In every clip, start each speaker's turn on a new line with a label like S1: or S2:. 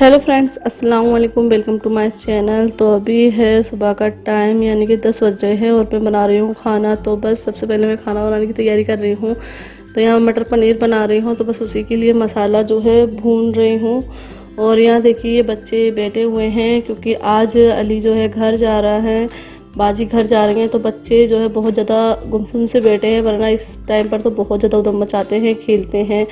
S1: Hello friends, अस्सलाम वालेकुम। Welcome to my channel. तो अभी है सुबह का टाइम, यानी कि 10 बज रहे हैं और मैं बना रही हूँ खाना। तो बस सबसे पहले मैं खाना बनाने की तैयारी कर रही हूँ। तो यहाँ मटर पनीर बना रही हूँ, तो बस उसी के लिए मसाला जो है भून रही हूँ। और यहाँ देखिए बच्चे बैठे हुए हैं क्योंकि आज अली जो है घर जा रहा है, बाजी घर जा रही हैं। तो बच्चे जो है बहुत ज़्यादा गुमसुम से बैठे हैं, वरना इस टाइम पर तो बहुत ज़्यादा उधम मचाते हैं, खेलते हैं।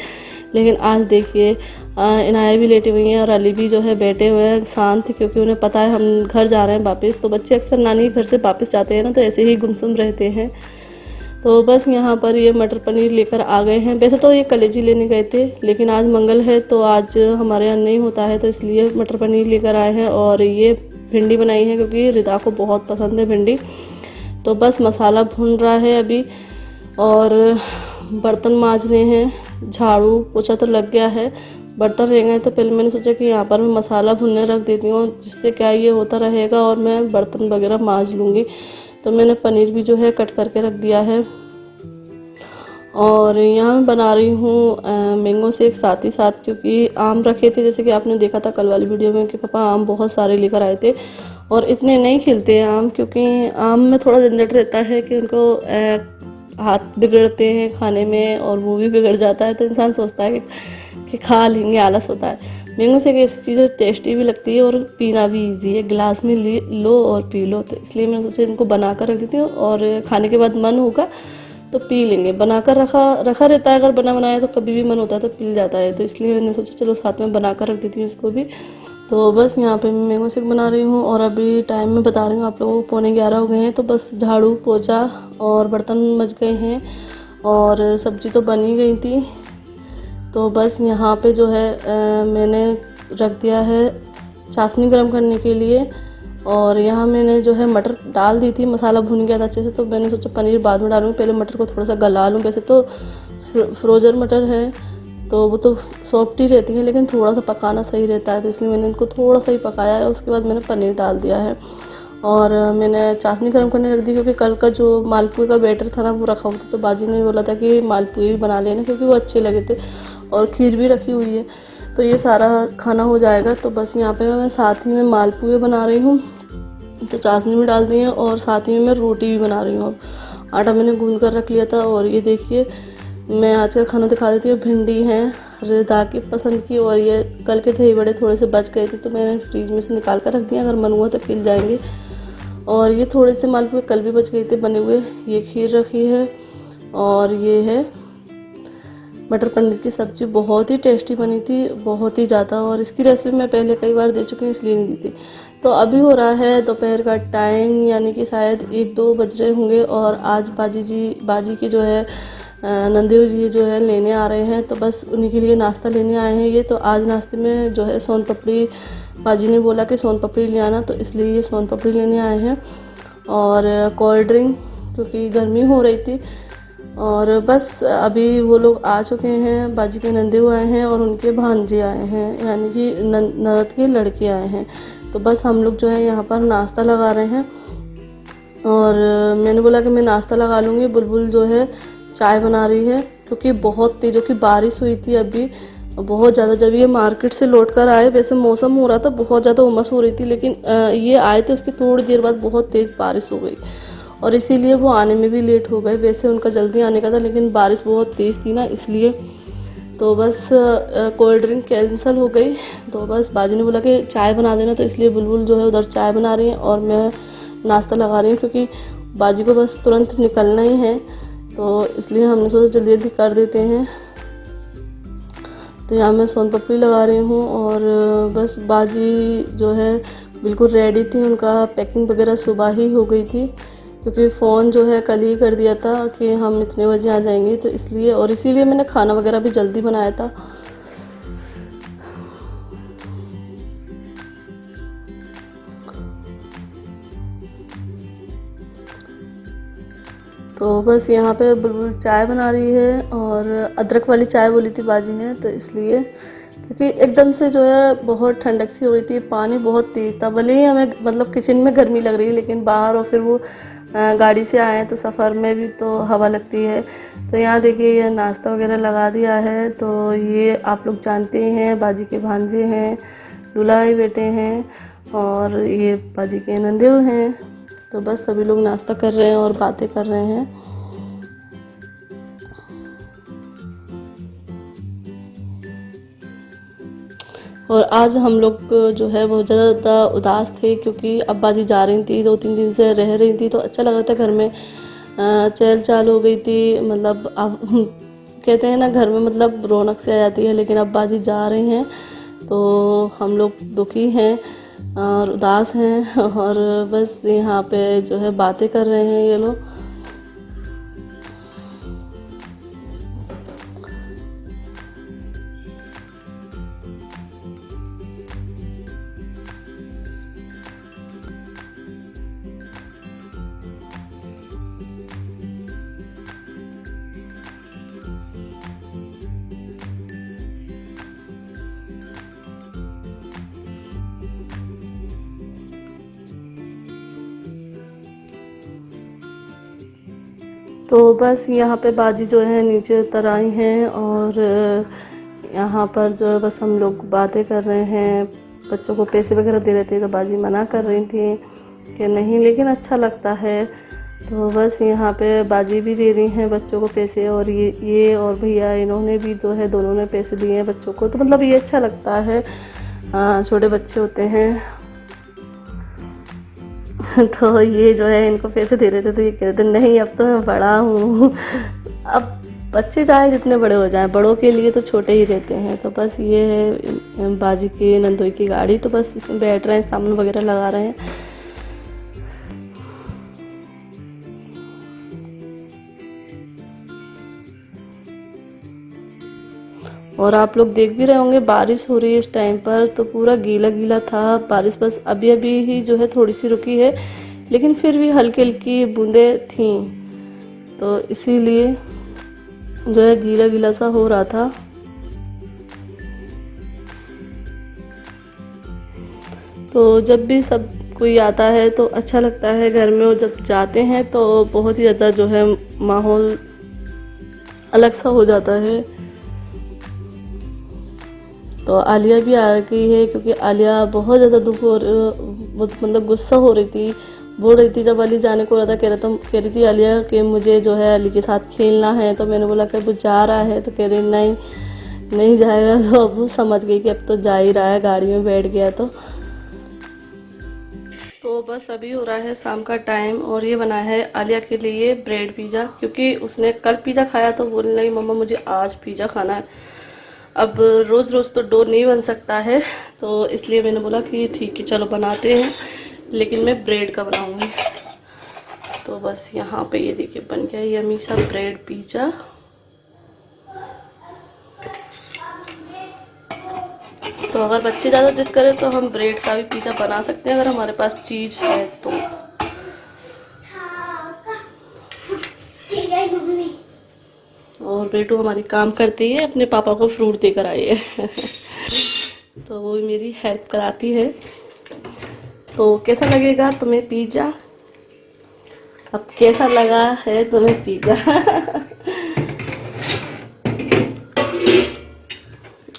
S1: लेकिन आज देखिए इनाया भी लेटी हुई हैं और अली भी जो है बैठे हुए हैं शांत, क्योंकि उन्हें पता है हम घर जा रहे हैं वापस। तो बच्चे अक्सर नानी के घर से वापस जाते हैं ना, तो ऐसे ही गुमसुम रहते हैं। तो बस यहाँ पर ये मटर पनीर लेकर आ गए हैं। वैसे तो ये कलेजी लेने गए थे, लेकिन आज मंगल है तो आज हमारे यहाँ नहीं होता है, तो इसलिए मटर पनीर लेकर आए हैं। और ये भिंडी बनाई है क्योंकि रिदा को बहुत पसंद है भिंडी। तो बस मसाला भून रहा है अभी, और बर्तन मांजने हैं, झाड़ू पोछा तो लग गया है, बर्तन रह गए। तो पहले मैंने सोचा कि यहाँ पर मैं मसाला भुनने रख देती हूँ, जिससे क्या ये होता रहेगा और मैं बर्तन वगैरह मांज लूँगी। तो मैंने पनीर भी जो है कट करके रख दिया है। और यहाँ मैं बना रही हूँ मैंगो शेक साथ ही साथ, क्योंकि आम रखे थे, जैसे कि आपने देखा था कल वाली वीडियो में कि पापा आम बहुत सारे लेकर आए थे। और इतने नहीं खिलते हैं आम, क्योंकि आम में थोड़ा झंझट रहता है कि उनको हाथ बिगड़ते हैं खाने में और वो भी बिगड़ जाता है। तो इंसान सोचता है कि खा लेंगे, आलस होता है। मैंगो शेक ऐसी चीज़ है, टेस्टी भी लगती है और पीना भी इजी है, गिलास में लो और पी लो। तो इसलिए मैंने सोचा इनको बना कर रख देती हूँ, और खाने के बाद मन होगा तो पी लेंगे। बनाकर रखा रहता है, अगर बना बनाया तो कभी भी मन होता है तो पी जाता है। तो इसलिए मैंने सोचा चलो साथ में बना कर रख देती हूँ इसको भी। तो बस यहाँ पे मैं मैंगो शेक बना रही हूँ, और अभी टाइम में बता रही हूँ आप लोगों को, 11:15 हो गए हैं। तो बस झाड़ू पोछा और बर्तन मच गए हैं, और सब्ज़ी तो बन ही गई थी। तो बस यहाँ पे जो है मैंने रख दिया है चाशनी गर्म करने के लिए। और यहाँ मैंने जो है मटर डाल दी थी, मसाला भुन गया था अच्छे से। तो मैंने सोचा पनीर बाद में डालूँ, पहले मटर को थोड़ा सा गला लूँ। वैसे तो फ्रोजन मटर है तो वो तो सॉफ्ट ही रहती है, लेकिन थोड़ा सा पकाना सही रहता है, तो इसलिए मैंने इनको थोड़ा सा ही पकाया है। उसके बाद मैंने पनीर डाल दिया है, और मैंने चाशनी गर्म करने रख दी, क्योंकि कल का जो मालपुए का बैटर था ना वो रखा हुआ था। तो बाजी ने बोला था कि मालपुए भी बना लेना, क्योंकि वो अच्छे लगे थे, और खीर भी रखी हुई है। तो ये सारा खाना हो जाएगा। तो बस यहाँ पे मैं साथ ही में मालपुए बना रही हूँ, तो चाशनी में डाल दी है, और साथ ही में मैं रोटी भी बना रही हूँ। अब आटा मैंने गूंद कर रख लिया था। और ये देखिए मैं आज का खाना दिखा देती हूँ। भिंडी है रिदा की पसंद की, और ये कल के दही बड़े थोड़े से बच गए थे, तो मैंने फ्रीज में से निकाल कर रख दिया, अगर मन हुआ तो खिल जाएंगे। और ये थोड़े से मालपुए कल भी बच गए थे बने हुए। ये खीर रखी है, और ये है मटर पनीर की सब्ज़ी। बहुत ही टेस्टी बनी थी, बहुत ही ज़्यादा। और इसकी रेसिपी मैं पहले कई बार दे चुकी हूँ, इसलिए नहीं दी थी। तो अभी हो रहा है दोपहर का टाइम, यानी कि शायद 1-2 बज रहे होंगे। और आज बाजी की जो है नंदेव जी जो है लेने आ रहे हैं, तो बस उन्हीं के लिए नाश्ता लेने आए हैं ये। तो आज नाश्ते में जो है सोन पापड़ी, बाजी ने बोला कि सोन पापड़ी ले आना, तो इसलिए ये सोन पापड़ी लेने आए हैं। और कोल्ड ड्रिंक, क्योंकि गर्मी हो रही थी। और बस अभी वो लोग आ चुके हैं, बाजी के नंदेव आए हैं और उनके भांजे आए हैं, यानी कि ननद के लड़के आए हैं। तो बस हम लोग जो है यहाँ पर नाश्ता लगा रहे हैं। और मैंने बोला कि मैं नाश्ता लगा लूँगी, बुलबुल जो है चाय बना रही है, क्योंकि बहुत तेज़ों की बारिश हुई थी अभी बहुत ज़्यादा। जब ये मार्केट से लौट कर आए, वैसे मौसम हो रहा था, बहुत ज़्यादा उमस हो रही थी, लेकिन ये आए थे उसकी थोड़ी देर बाद बहुत तेज़ बारिश हो गई, और इसीलिए वो आने में भी लेट हो गए। वैसे उनका जल्दी आने का था, लेकिन बारिश बहुत तेज़ थी ना, इसलिए। तो बस कोल्ड ड्रिंक कैंसिल हो गई। तो बस बाजी ने बोला कि चाय बना देना, तो इसलिए बुलबुल जो है उधर चाय बना रही है और मैं नाश्ता लगा रही हूँ, क्योंकि बाजी को बस तुरंत निकलना ही है, तो इसलिए हमने सोचा जल्दी जल्दी कर देते हैं। तो यहाँ मैं सोन पापड़ी लगा रही हूँ, और बस बाजी जो है बिल्कुल रेडी थी, उनका पैकिंग वगैरह सुबह ही हो गई थी, क्योंकि फ़ोन जो है कल ही कर दिया था कि हम इतने बजे आ जाएंगे, तो इसलिए। और इसीलिए मैंने खाना वगैरह भी जल्दी बनाया था। तो बस यहाँ पे बुलबुल चाय बना रही है, और अदरक वाली चाय बोली थी बाजी ने, तो इसलिए, क्योंकि एकदम से जो है बहुत ठंडक सी हो गई थी, पानी बहुत तेज़ था। भले ही हमें मतलब किचन में गर्मी लग रही है, लेकिन बाहर और फिर वो गाड़ी से आए हैं, तो सफ़र में भी तो हवा लगती है। तो यहाँ देखिए ये नाश्ता वगैरह लगा दिया है। तो ये आप लोग जानते ही हैं, बाजी के भांजे हैं, दुल्हाई बेटे हैं और ये बाजी के नंदे हैं। तो बस सभी लोग नाश्ता कर रहे हैं और बातें कर रहे हैं। और आज हम लोग जो है बहुत ज़्यादा उदास थे क्योंकि अब्बा जी जा रही थी, 2-3 दिन से रह रही थी, तो अच्छा लग रहा था घर में। चहल चाल हो गई थी, मतलब अब कहते हैं ना घर में मतलब रौनक से आ जाती है, लेकिन अब्बा जी जा रही हैं तो हम लोग दुखी हैं और उदास हैं। और बस यहाँ पे जो है बातें कर रहे हैं ये लोग। तो बस यहाँ पे बाजी जो है नीचे उतर आई हैं और यहाँ पर जो है बस हम लोग बातें कर रहे हैं। बच्चों को पैसे वगैरह दे रहे थे तो बाजी मना कर रही थी कि नहीं, लेकिन अच्छा लगता है। तो बस यहाँ पे बाजी भी दे रही हैं बच्चों को पैसे, और ये और भैया इन्होंने भी जो है दोनों ने पैसे दिए हैं बच्चों को। तो मतलब ये अच्छा लगता है, छोटे बच्चे होते हैं। तो ये जो है इनको पैसे दे रहे थे तो ये कह रहे थे नहीं अब तो मैं बड़ा हूँ, अब बच्चे चाहे जितने बड़े हो जाएं, बड़ों के लिए तो छोटे ही रहते हैं। तो बस ये है बाजी की नंदोई की गाड़ी, तो बस इसमें बैठ रहे हैं, सामान वगैरह लगा रहे हैं। और आप लोग देख भी रहे होंगे बारिश हो रही है इस टाइम पर, तो पूरा गीला गीला था बारिश। बस अभी अभी ही जो है थोड़ी सी रुकी है, लेकिन फिर भी हल्की हल्की बूंदें थीं, तो इसीलिए जो है गीला गीला सा हो रहा था। तो जब भी सब कोई आता है तो अच्छा लगता है घर में, और जब जाते हैं तो बहुत ही ज़्यादा जो है माहौल अलग सा हो जाता है। तो आलिया भी आ रही है क्योंकि आलिया बहुत ज़्यादा मतलब गुस्सा हो रही थी, बोल रही थी। जब अली जाने को रहा था कह रही थी आलिया कि मुझे जो है अली के साथ खेलना है। तो मैंने बोला कि वो जा रहा है, तो कह रही नहीं जाएगा। तो अब वो समझ गई कि अब तो जा ही रहा है, गाड़ी में बैठ गया। तो बस अभी हो रहा है शाम का टाइम, और ये बना है आलिया के लिए ब्रेड पिज़्ज़ा, क्योंकि उसने कल पिज़्ज़ा खाया तो बोलने लगी मम्मा मुझे आज पिज़्ज़ा खाना है। अब रोज़ रोज़ तो डो नहीं बन सकता है, तो इसलिए मैंने बोला कि ठीक है चलो बनाते हैं, लेकिन मैं ब्रेड का बनाऊंगी। तो बस यहाँ पे ये देखिए बन गया यम्मी सा ब्रेड पिज़्ज़ा। तो अगर बच्चे ज़्यादा जिद करें तो हम ब्रेड का भी पिज़्ज़ा बना सकते हैं, अगर हमारे पास चीज़ है तो। और बेटू हमारी काम करती है, अपने पापा को फ्रूट देकर आई है। तो वो भी मेरी हेल्प कराती है। तो कैसा लगेगा तुम्हें पिज़्ज़ा? अब कैसा लगा है तुम्हें पिज़्ज़ा?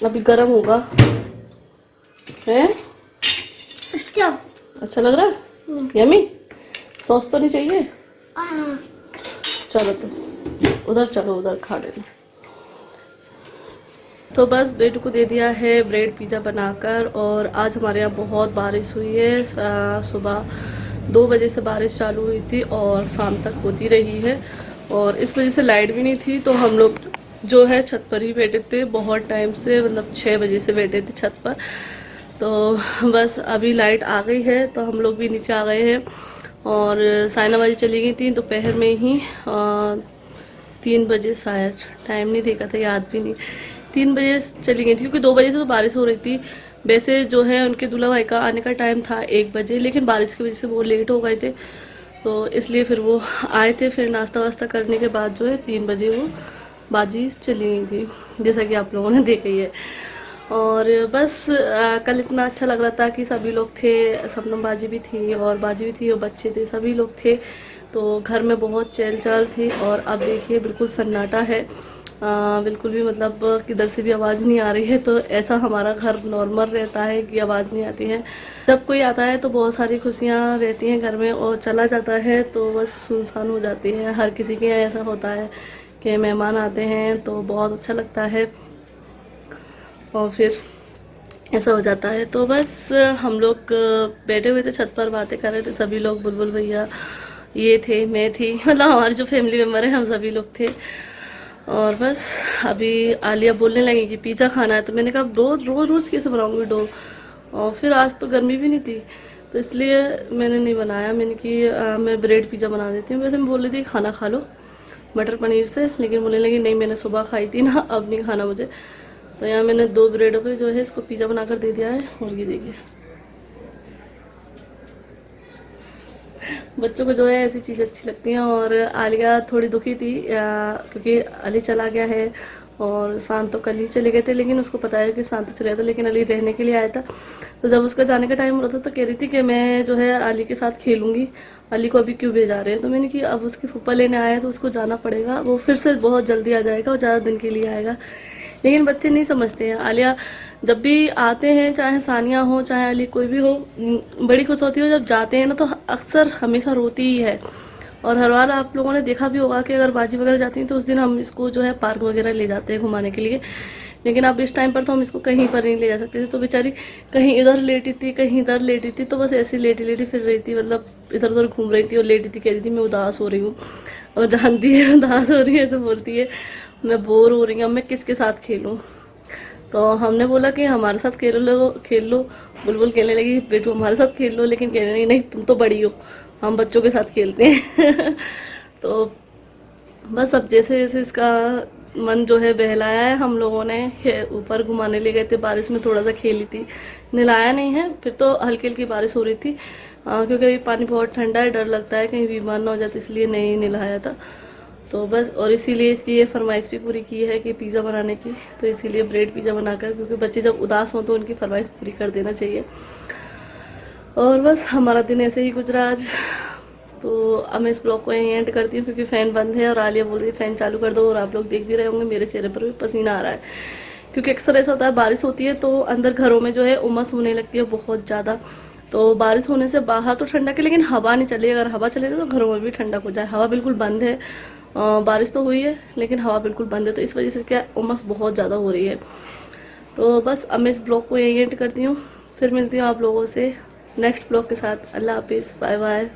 S1: अभी गर्म होगा है? अच्छा लग रहा है? यम्मी? सॉस तो नहीं चाहिए? चलो तो उधर चलो, उधर खा लेना। तो बस बेटू को दे दिया है ब्रेड पिज़्ज़ा बनाकर। और आज हमारे यहाँ बहुत बारिश हुई है, सुबह 2 बजे से बारिश चालू हुई थी और शाम तक होती रही है, और इस वजह से लाइट भी नहीं थी। तो हम लोग जो है छत पर ही बैठे थे बहुत टाइम से, मतलब 6 बजे से बैठे थे छत पर। तो बस अभी लाइट आ गई है तो हम लोग भी नीचे आ गए हैं। और साइना बाजी चली गई थी दोपहर में ही, 3 बजे शायद, टाइम नहीं देखा था, याद भी नहीं, 3 बजे चली गई थी, क्योंकि 2 बजे से तो बारिश हो रही थी। वैसे जो है उनके दूल्हा भाई का आने का टाइम था 1 बजे, लेकिन बारिश की वजह से वो लेट हो गए थे, तो इसलिए फिर वो आए थे। फिर नाश्ता वास्ता करने के बाद जो है 3 बजे वो बाजी चली गई थी, जैसा कि आप लोगों ने देखा ही है। और बस कल इतना अच्छा लग रहा था कि सभी लोग थे, शबनम बाजी भी थी और बाजी भी थी और बच्चे थे, सभी लोग थे, तो घर में बहुत चहल चहल थी। और अब देखिए बिल्कुल सन्नाटा है, बिल्कुल भी मतलब किधर से भी आवाज़ नहीं आ रही है। तो ऐसा हमारा घर नॉर्मल रहता है कि आवाज़ नहीं आती है। जब कोई आता है तो बहुत सारी खुशियाँ रहती हैं घर में, और चला जाता है तो बस सुनसान हो जाती है। हर किसी के यहाँ ऐसा होता है कि मेहमान आते हैं तो बहुत अच्छा लगता है, और फिर ऐसा हो जाता है। तो बस हम लोग बैठे हुए थे छत पर, बातें कर रहे थे सभी लोग। बुलबुल भैया ये थे, मैं थी, मतलब हमारे जो फैमिली मेम्बर हैं हम सभी लोग थे। और बस अभी आलिया बोलने लगी कि पिज़्ज़ा खाना है, तो मैंने कहा रोज़ रोज़ रोज़ कैसे बनाऊंगी डो। और फिर आज तो गर्मी भी नहीं थी तो इसलिए मैंने नहीं बनाया। मैंने कि मैं ब्रेड पिज़्ज़ा बना देती हूँ। वैसे मैं बोल रही थी खाना खा लो मटर पनीर से, लेकिन बोलने लगी नहीं मैंने सुबह खाई थी ना, अब नहीं खाना मुझे। तो यहाँ मैंने 2 ब्रेडों पे जो है इसको पिज़्ज़ा बनाकर दे दिया है। और ये देखिए बच्चों को जो है ऐसी चीज़ अच्छी लगती हैं। और आलिया थोड़ी दुखी थी क्योंकि अली चला गया है, और शांत तो कल ही चले गए थे, लेकिन उसको पता है कि शांत तो चले गया था, लेकिन अली रहने के लिए आया था। तो जब उसका जाने का टाइम हो रहा था तो कह रही थी कि मैं जो है अली के साथ खेलूँगी, अली को अभी क्यों भेजा रहे हैं। तो मैंने कि अब उसकी फूफा लेने आया है तो उसको जाना पड़ेगा, वो फिर से बहुत जल्दी आ जाएगा और ज़्यादा दिन के लिए आएगा। लेकिन बच्चे नहीं समझते हैं। आलिया जब भी आते हैं, चाहे सानिया हो चाहे अली कोई भी हो, बड़ी खुश होती है। जब जाते हैं ना तो अक्सर हमेशा रोती ही है। और हर बार आप लोगों ने देखा भी होगा कि अगर बाजी वगैरह जाती हैं तो उस दिन हम इसको जो है पार्क वगैरह ले जाते हैं घुमाने के लिए। लेकिन अब इस टाइम पर तो हम इसको कहीं पर नहीं ले जा सकते थे। तो बेचारी कहीं इधर लेटी थी कहीं इधर लेटी थी, तो बस ऐसी लेटी लेटी फिर रही थी, मतलब इधर उधर घूम रही थी और लेटी थी। कह रही थी मैं उदास हो रही हूँ, और जानती है उदास हो रही है ऐसे बोलती है, मैं बोर हो रही हूँ, मैं किसके साथ खेलूँ। तो हमने बोला कि हमारे साथ खेल लो। बुलबुल कहने लगी बेटू हमारे साथ खेल लो, लेकिन कहने लगी नहीं तुम तो बड़ी हो, हम बच्चों के साथ खेलते हैं। तो बस अब जैसे जैसे इसका मन जो है बहलाया है, हम लोगों ने ऊपर घुमाने ले गए थे, बारिश में थोड़ा सा खेली थी, नहलाया नहीं है। फिर तो हल्की हल्की बारिश हो रही थी क्योंकि अभी पानी बहुत ठंडा है, डर लगता है कहीं बीमार ना हो जाते, इसलिए नहीं नहलाया था। तो बस, और इसीलिए इसकी ये फरमाइश भी पूरी की है कि पिज़्ज़ा बनाने की। तो इसीलिए ब्रेड पिज़्ज़ा बनाकर, क्योंकि बच्चे जब उदास हों तो उनकी फरमाइश पूरी कर देना चाहिए। और बस हमारा दिन ऐसे ही गुजरा आज। तो अब मैं इस ब्लॉग को यहीं एंड करती हूँ क्योंकि फ़ैन बंद है और आलिया बोल रही है फ़ैन चालू कर दो। और आप लोग देख भी रहे होंगे मेरे चेहरे पर भी पसीना आ रहा है, क्योंकि अक्सर ऐसा होता है बारिश होती है तो अंदर घरों में जो है उमस होने लगती है बहुत ज़्यादा। तो बारिश होने से बाहर तो ठंडक है, लेकिन हवा नहीं चली। अगर हवा चलेगी तो घरों में भी ठंडक हो जाए। हवा बिल्कुल बंद है, बारिश तो हुई है लेकिन हवा बिल्कुल बंद है, तो इस वजह से क्या उमस बहुत ज़्यादा हो रही है। तो बस अब मैं इस ब्लॉग को यहीं एंड करती हूँ, फिर मिलती हूँ आप लोगों से नेक्स्ट ब्लॉग के साथ। अल्लाह हाफिज़, बाय बाय।